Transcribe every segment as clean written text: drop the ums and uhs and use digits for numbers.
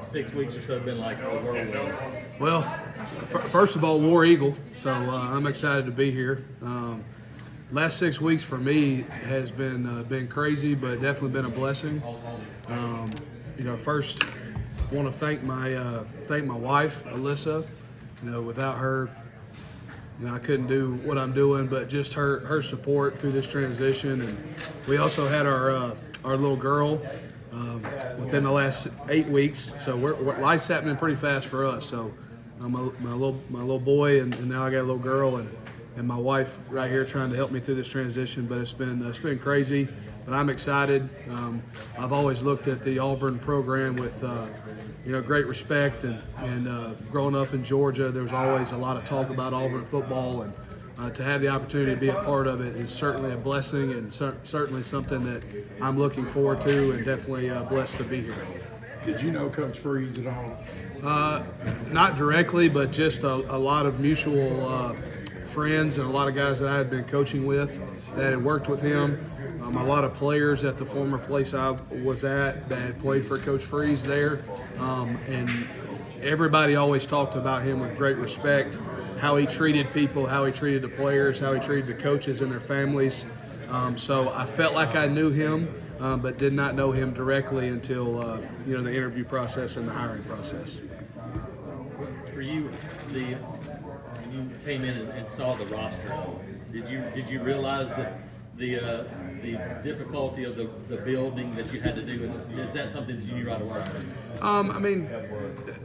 6 weeks or so been like a whirlwind? Well, first of all, War Eagle, so I'm excited to be here. Last 6 weeks for me has been crazy, but definitely been a blessing. First, I want to thank my wife, Alyssa. Without her, I couldn't do what I'm doing, but just her support through this transition. And we also had our little girl within the last 8 weeks. So life's happening pretty fast for us. So my little boy, and now I got a little girl, and my wife right here trying to help me through this transition. But it's been crazy. But I'm excited. I've always looked at the Auburn program with great respect, and growing up in Georgia, there was always a lot of talk about Auburn football, and to have the opportunity to be a part of it is certainly a blessing, and certainly something that I'm looking forward to, and definitely blessed to be here. Did you know Coach Freeze at all? Not directly, but just a lot of mutual friends and a lot of guys that I had been coaching with that had worked with him. A lot of players at the former place I was at that had played for Coach Freeze there. And everybody always talked about him with great respect, how he treated people, how he treated the players, how he treated the coaches and their families. So I felt like I knew him, but did not know him directly until the interview process and the hiring process. For you, when you came in and saw the roster, did you realize that the difficulty of the building that you had to do? Is that something that you knew right away?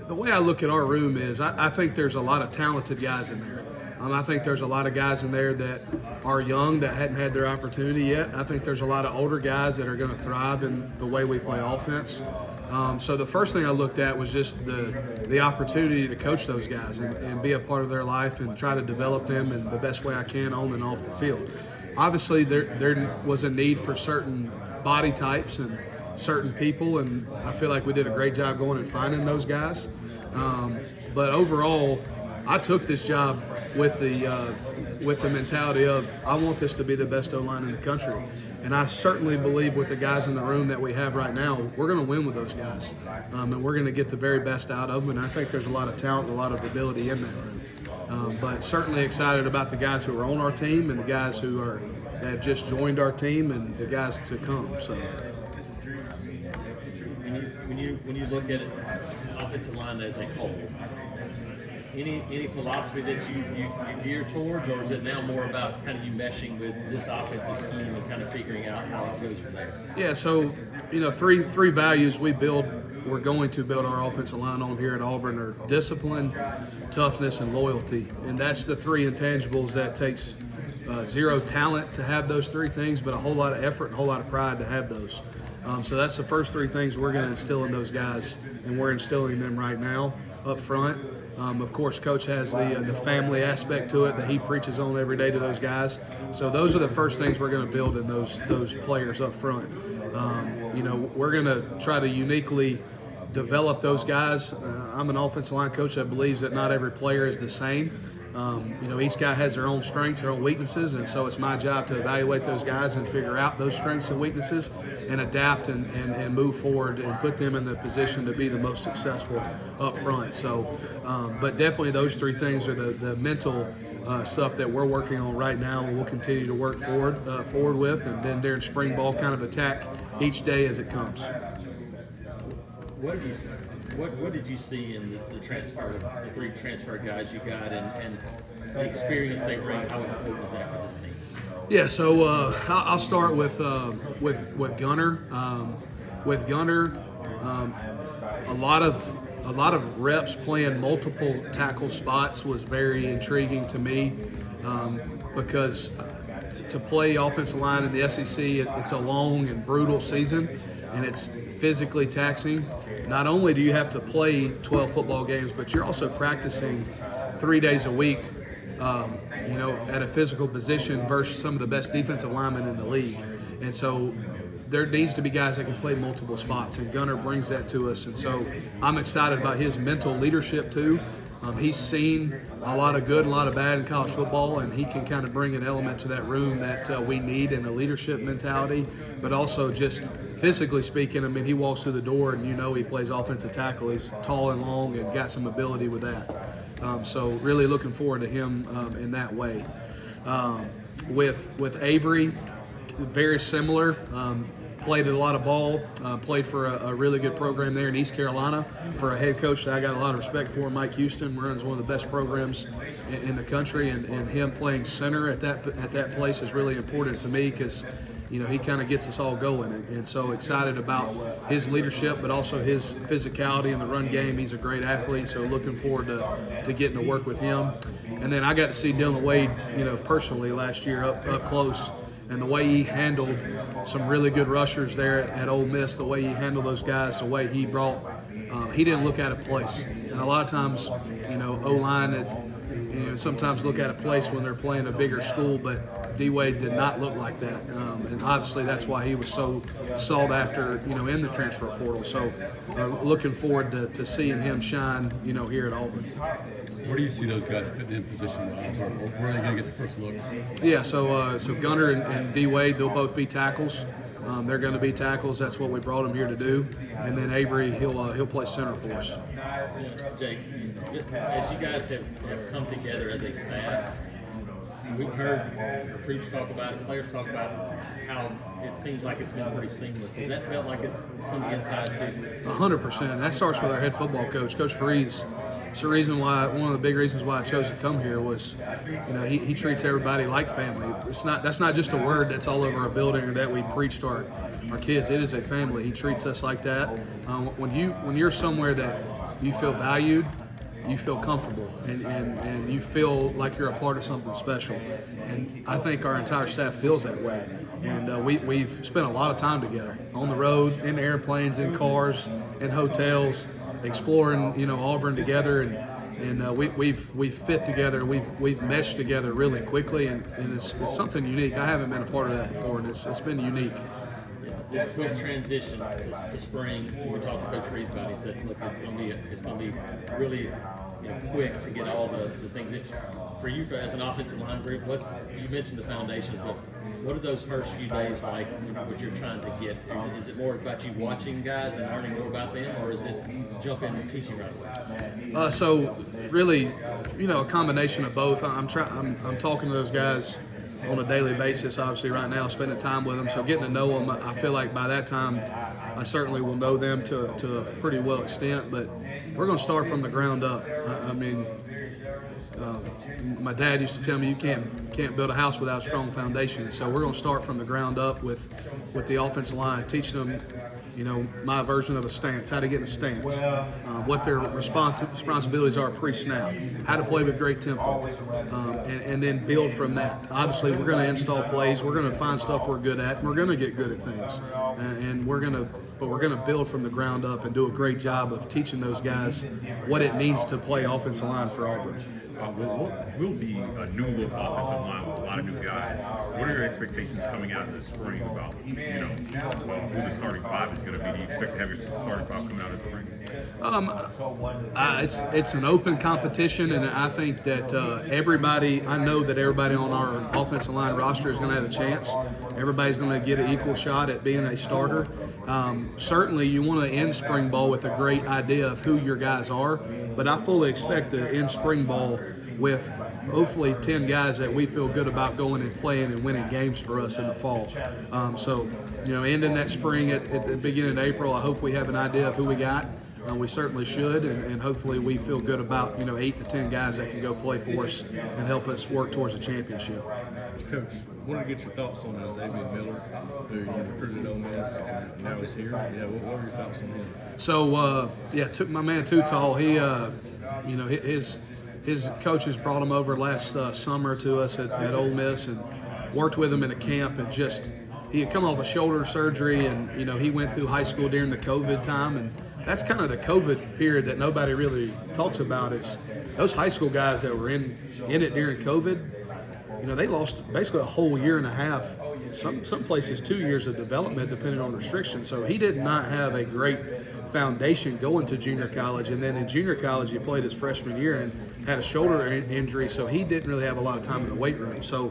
The way I look at our room is I think there's a lot of talented guys in there. I think there's a lot of guys in there that are young that hadn't had their opportunity yet. I think there's a lot of older guys that are going to thrive in the way we play offense. So the first thing I looked at was just the opportunity to coach those guys and be a part of their life and try to develop them in the best way I can on and off the field. Obviously, there was a need for certain body types and certain people, and I feel like we did a great job going and finding those guys. But overall, I took this job with the mentality of I want this to be the best O-line in the country. And I certainly believe with the guys in the room that we have right now, we're going to win with those guys. And we're going to get the very best out of them. And I think there's a lot of talent and a lot of ability in that room. But certainly excited about the guys who are on our team and the guys that have just joined our team and the guys to come. So, when you look at it, offensive line as a whole, any philosophy that you gear towards, or is it now more about kind of you meshing with this offensive scheme and kind of figuring out how it goes from there? Yeah. So three values we're going to build our offensive line on here at Auburn are discipline, toughness, and loyalty. And that's the three intangibles that takes zero talent to have those three things, but a whole lot of effort and a whole lot of pride to have those. So that's the first three things we're going to instill in those guys, and we're instilling them right now up front. Of course, Coach has the family aspect to it that he preaches on every day to those guys. So those are the first things we're going to build in those players up front. We're going to try to uniquely develop those guys. I'm an offensive line coach that believes that not every player is the same. Each guy has their own strengths, their own weaknesses, and so it's my job to evaluate those guys and figure out those strengths and weaknesses and adapt and move forward and put them in the position to be the most successful up front. So, but definitely those three things are the mental stuff that we're working on right now, and we'll continue to work forward with, and then during spring ball kind of attack each day as it comes. What did you see in the three transfer guys you got, and the experience they bring? How important is that for this team? Yeah, so I'll start with Gunner. With Gunner, a lot of reps playing multiple tackle spots was very intriguing to me because to play offensive line in the SEC, it's a long and brutal season, and it's physically taxing. Not only do you have to play 12 football games, but you're also practicing 3 days a week, at a physical position versus some of the best defensive linemen in the league. And so there needs to be guys that can play multiple spots, and Gunner brings that to us. And so I'm excited about his mental leadership too. He's seen a lot of good and a lot of bad in college football, and he can kind of bring an element to that room that we need in a leadership mentality, but also just physically speaking, I mean, he walks through the door and he plays offensive tackle. He's tall and long and got some ability with that. So really looking forward to him in that way. With Avery, very similar. Played a lot of ball, played for a really good program there in East Carolina for a head coach that I got a lot of respect for, Mike Houston. Runs one of the best programs in the country, and him playing center at that place is really important to me because he kind of gets us all going, and so excited about his leadership, but also his physicality in the run game. He's a great athlete, so looking forward to getting to work with him. And then I got to see Dylan Wade, personally last year up close. And the way he handled some really good rushers there at Ole Miss, the way he handled those guys, the way he brought, he didn't look out of place. And a lot of times, O-line, sometimes look out of place when they're playing a bigger school, but D-Wade did not look like that. And obviously that's why he was so sought after, in the transfer portal. So looking forward to seeing him shine, here at Auburn. Where do you see those guys fitting in position-wise, or where are they going to get the first looks? Yeah, so Gunner and D-Wade, they'll both be tackles. They're going to be tackles. That's what we brought them here to do. And then Avery, he'll play center for us. Jake, just as you guys have come together as a staff, we've heard recruits talk about it, players talk about how it seems like it's been pretty seamless. Has that felt like it's from the inside too? 100%. That starts with our head football coach, Coach Freeze. It's the reason why, one of the big reasons why I chose to come here was, he treats everybody like family. That's not just a word that's all over our building or that we preach to our kids. It is a family. He treats us like that. When you're somewhere that you feel valued, you feel comfortable, and you feel like you're a part of something special. And I think our entire staff feels that way. And we've spent a lot of time together on the road, in airplanes, in cars, in hotels, exploring Auburn together, and we've fit together. We've meshed together really quickly, and it's something unique. I haven't been a part of that before, and it's been unique. This quick transition to spring, we talked to Coach Freeze about. He said, "Look, it's going to be really quick to get all the things that for you as an offensive line group. You mentioned the foundations, but what are those first few days like? What you're trying to get? Is it more about you watching guys and learning more about them, or is it jump in and teaching right away?" So really, a combination of both. I'm talking to those guys on a daily basis, obviously right now, spending time with them. So getting to know them, I feel like by that time, I certainly will know them to a pretty well extent, but we're going to start from the ground up. My dad used to tell me you can't build a house without a strong foundation. So we're going to start from the ground up with the offensive line, teaching them, my version of a stance, how to get in a stance, what their responsibilities are pre-snap, how to play with great tempo, and then build from that. Obviously, we're going to install plays. We're going to find stuff we're good at, and we're going to get good at things. And we're going to build from the ground up and do a great job of teaching those guys what it means to play offensive line for Auburn. Will be a new look offensive line with a lot of new guys. What are your expectations coming out of the spring about, who the starting five is going to be? Do you expect to have your starting five coming out of the spring? It's an open competition, and I think that I know that everybody on our offensive line roster is going to have a chance. Everybody's going to get an equal shot at being a starter. Certainly, you want to end spring ball with a great idea of who your guys are, but I fully expect to end spring ball with hopefully 10 guys that we feel good about going and playing and winning games for us in the fall. Ending that spring at the beginning of April, I hope we have an idea of who we got. We certainly should, and hopefully we feel good about 8 to 10 guys that can go play for us and help us work towards a championship. Coach, I wanted to get your thoughts on Xavier Miller, who you recruited at Ole Miss, and now he's here. Yeah, what are your thoughts on him? So, took my man Too Tall. He, his coaches brought him over last summer to us at Ole Miss and worked with him in a camp, and he had come off a shoulder surgery, and he went through high school during the COVID time, and that's kind of the COVID period that nobody really talks about. Is those high school guys that were in it during COVID, they lost basically a whole year and a half. Some places 2 years of development depending on restrictions. So he did not have a great foundation going to junior college, and then in junior college he played his freshman year and had a shoulder injury, so he didn't really have a lot of time in the weight room. So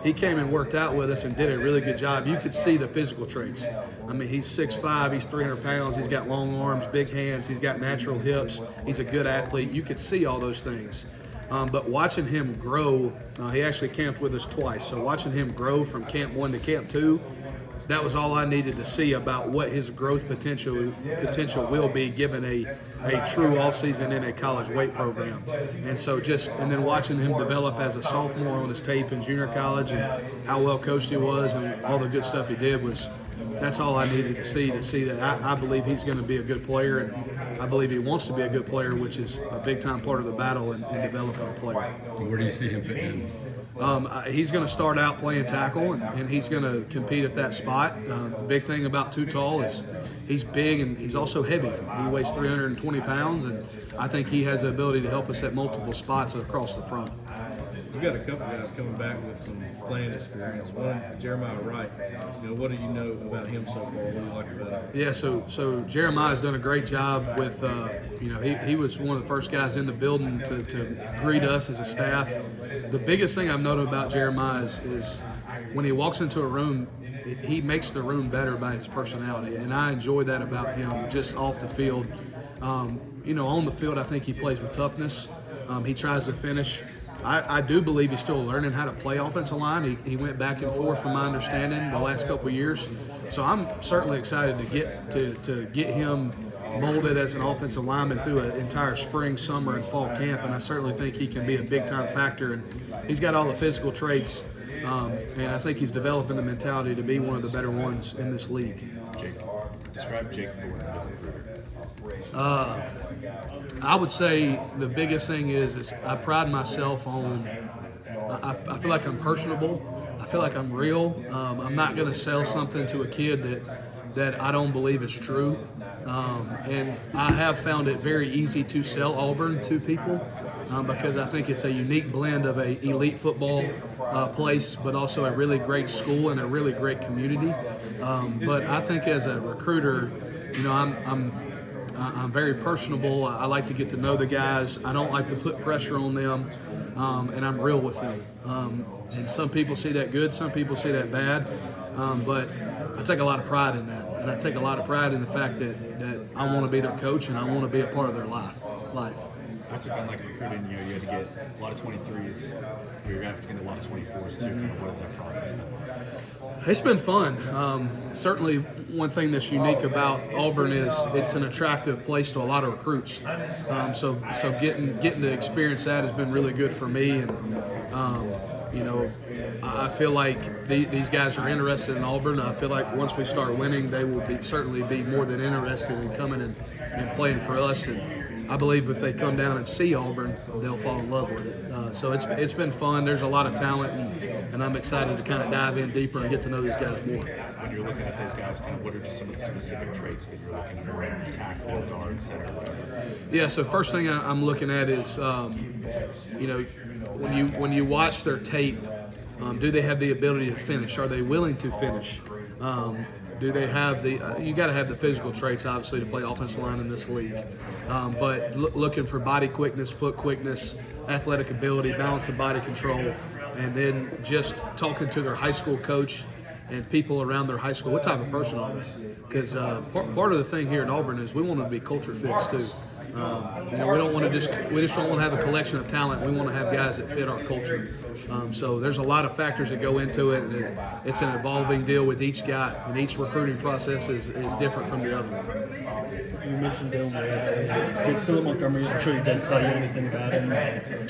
he came and worked out with us and did a really good job. You could see the physical traits. I mean, he's 6'5", he's 300 pounds, he's got long arms, big hands, he's got natural hips, he's a good athlete. You could see all those things. But watching him grow, he actually camped with us twice. So watching him grow from camp 1 to camp 2, that was all I needed to see about what his growth potential will be given a true off-season in a college weight program. And so and then watching him develop as a sophomore on his tape in junior college and how well coached he was and all the good stuff he did that's all I needed to see that I believe he's going to be a good player, and I believe he wants to be a good player, which is a big-time part of the battle in developing a player. Where do you see him fitting in? He's going to start out playing tackle, and he's going to compete at that spot. The big thing about Too Tall is he's big and he's also heavy. He weighs 320 pounds, and I think he has the ability to help us at multiple spots across the front. We've got a couple guys coming back with some playing experience. One, Jeremiah Wright. What do you know about him so far? What do you like about him? Yeah, so Jeremiah's done a great job with, he was one of the first guys in the building to greet us as a staff. The biggest thing I've noted about Jeremiah is when he walks into a room, he makes the room better by his personality, and I enjoy that about him just off the field. On the field, I think he plays with toughness. He tries to finish. I do believe he's still learning how to play offensive line. He went back and forth, from my understanding, the last couple of years. So I'm certainly excited to get him molded as an offensive lineman through an entire spring, summer, and fall camp. And I certainly think he can be a big-time factor. And he's got all the physical traits, and I think he's developing the mentality to be one of the better ones in this league. Jake, describe Jake Thornton as a recruiter. I would say the biggest thing is I pride myself on, I feel like I'm personable. I feel like I'm real. I'm not going to sell something to a kid that I don't believe is true. And I have found it very easy to sell Auburn to people because I think it's a unique blend of a elite football place, but also a really great school and a really great community. But I think as a recruiter, I'm very personable. I like to get to know the guys. I don't like to put pressure on them, and I'm real with them. And some people see that good, some people see that bad, but I take a lot of pride in that. And I take a lot of pride in the fact that I want to be their coach and I want to be a part of their life. What's it been like recruiting? You had to get a lot of 23s. You're going to have to get a lot of 24s too. Kind of what has that process been? It's been fun. Certainly one thing that's unique about Auburn is it's an attractive place to a lot of recruits. So getting to experience that has been really good for me. And I feel like these guys are interested in Auburn. I feel like once we start winning, they will certainly be more than interested in coming and playing for us. And I believe if they come down and see Auburn, they'll fall in love with it. So it's been fun. There's a lot of talent, and I'm excited to kind of dive in deeper and get to know these guys more. When you're looking at those guys, kind of what are just some of the specific traits that you're looking for in tackle, guard, center, whatever? Yeah. So first thing I'm looking at is, when you watch their tape, do they have the ability to finish? Are they willing to finish? Do they have you got to have the physical traits, obviously, to play offensive line in this league. But looking for body quickness, foot quickness, athletic ability, balance and body control, and then just talking to their high school coach and people around their high school. What type of person are they? Because part of the thing here at Auburn is we want to be culture fits too. We don't want to we just don't want to have a collection of talent. We want to have guys that fit our culture. So there's a lot of factors that go into it, and it's an evolving deal with each guy, and each recruiting process is different from the other one. You mentioned Bill Wade. Did Philip Montgomery, I'm sure he didn't tell you anything about him.